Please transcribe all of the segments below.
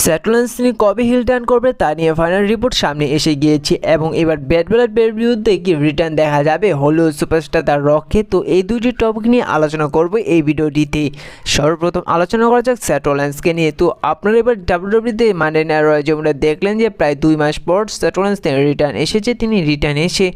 স্যাটলেন্স তিনি কবে hill turn করবে তা নিয়ে ফাইনাল রিপোর্ট সামনে এসে গিয়েছে এবং এবার ব্যাড ব্লাড বিরুদ্ধে কি রিটার্ন দেখা যাবে হলিউড সুপারস্টার দ্য রককে। তো এই দুইটি টপিক নিয়ে আলোচনা করব এই ভিডিওটিতে। সর্বপ্রথম আলোচনা করা যাক স্যাটলেন্সকে নিয়ে। তো আপনারা এবার ডাব্লিউডাব্লিউইতে মানডে নাইট রয় যেমন দেখলেন যে প্রায় 2 মাস পর স্যাটলেন্স রিটার্ন এসেছে। তিনি রিটার্ন এসে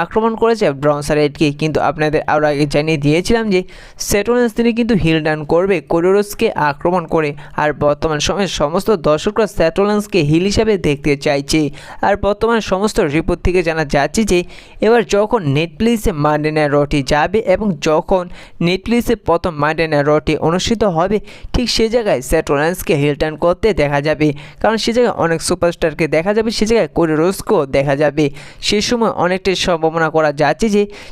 আক্রমণ করেছে ব্রনসারেডকে, কিন্তু আপনাদের আরও আগে জানিয়ে দিয়েছিলাম যে স্যাটলেন্স তিনি কিন্তু হিল টার্ন করবে কোডোরসকে আক্রমণ করে। আর বর্তমান সময়ে সমস্ত দর্শকরা স্যাটলেন্সকে হিল হিসাবে দেখতে চাইছে। আর বর্তমান সমস্ত রিপোর্ট থেকে জানা যাচ্ছে যে এবার যখন নেটফ্লিক্সে মানডে নাইট রটি যাবে এবং যখন নেটফ্লিক্সে প্রথম মানডে নাইট রটি অনুষ্ঠিত হবে, ঠিক সে জায়গায় স্যাটলেন্সকে হিল টার্ন করতে দেখা যাবে। কারণ সে জায়গায় অনেক সুপারস্টারকে দেখা যাবে, সে জায়গায় কোডি রোডসকেও দেখা যাবে। সে সময় অনেকটাই সম্ভাবনা করা যাচ্ছে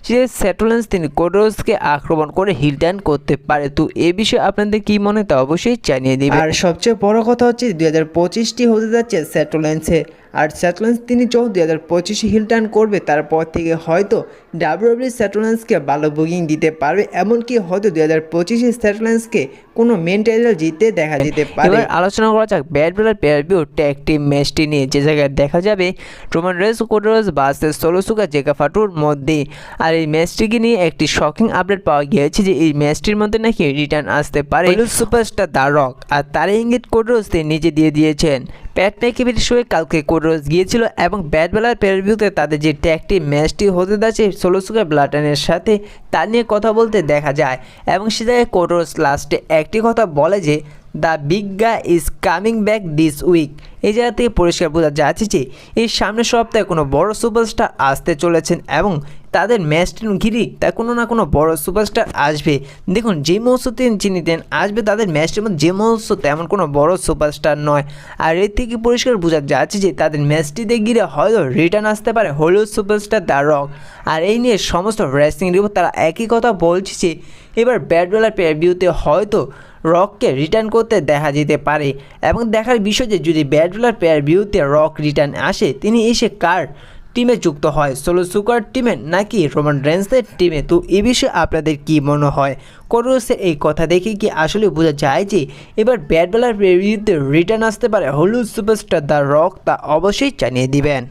যে স্যাটলেন্স তিনি কোডি রোডসকে আক্রমণ করে হিল টার্ন করতে পারে। তো এ বিষয়ে আপনাদের কী মনে তা অবশ্যই জানিয়ে দেবে। আর সবচেয়ে বড় কথা হচ্ছে 2025টি হতে যাচ্ছে স্যাটলেন্সে। আর স্যাটলেন্স তিনি যখন 2025 হিল টার্ন করবে তারপর থেকে হয়তো ডাব্লিউডাব্লিউই স্যাটলেন্সকে ভালো বুকিং দিতে পারবে, এমনকি হয়তো 2025 স্যাটলেন্সকে কোনো মেন টাইটেল জিততে দেখা যেতে পারে। এবার আলোচনা করা যাক bad blood pay per view tag team ম্যাচটি নিয়ে, যে জায়গায় দেখা যাবে Roman Reigns Cody Rhodes versus Solo Sikoa Jacob ফাটুর মধ্যে। আর এই ম্যাচটিকে নিয়ে একটি শকিং আপডেট পাওয়া গিয়েছে যে এই ম্যাচটির মধ্যে নাকি রিটার্ন আসতে পারে হলিউড সুপারস্টার দ্য রক। আর তার ইঙ্গিত কোডি রোডস তিনি নিজে দিয়ে দিয়েছেন। প্যাট ম্যাকেবির শোয়ে কালকে কোডি রোডস গিয়েছিল এবং ব্যাড ব্লাড পেয়ারভিউতে তাদের যে ট্যাগ টিম ম্যাচটি হতে যাচ্ছে সোলো সিকোয়া ব্লাডলাইনের সাথে, তা নিয়ে কথা বলতে দেখা যায়। এবং সে জায়গায় কোডি রোডস লাস্টে একটি কথা বলে যে the big guy is coming back this week. এই জায়গা থেকে পরিষ্কার বোঝা যাচ্ছে যে এই সামনের সপ্তাহে কোনো বড় সুপারস্টার আসতে চলেছেন এবং তাদের ম্যাচটি ঘিরে তা কোনো না কোনো বড় সুপারস্টার আসবে। দেখুন যে মৌসুমে যিনি দেন আসবে তাদের ম্যাচটির মধ্যে যে মৌসুম তেমন কোনো বড় সুপারস্টার নয়। আর এর থেকে পরিষ্কার বোঝা যাচ্ছে যে তাদের ম্যাচটিতে ঘিরে হয়তো রিটার্ন আসতে পারে হলিউড সুপারস্টার দ্য রক। আর এই নিয়ে সমস্ত রেসলিং রিপোর্ট তারা একই কথা বলছে যে এবার ব্যাড ব্লাড পেয়ারভিউতে হয়তো রককে রিটার্ন করতে দেখা যেতে পারে। এবং দেখার বিষয় যে যদি ব্যাড ব্লাড পেয়ারভিউতে রক রিটার্ন আসে, তিনি এসে কার টিমে যুক্ত হয়, সোলো সিকোয়ার টিমে নাকি রোমান রেন্সের টিমে। তো এই বিষয়ে আপনাদের কি মনে হয়? কোডি রোডসের এই কথা দেখে কি আসলে বোঝা যায় যে এবার ব্যাড ব্লাড পেয়ারভিউতে রিটার্ন আসতে পারে হলিউড সুপারস্টার দ্য রক? তা অবশ্যই জানিয়ে দিবেন।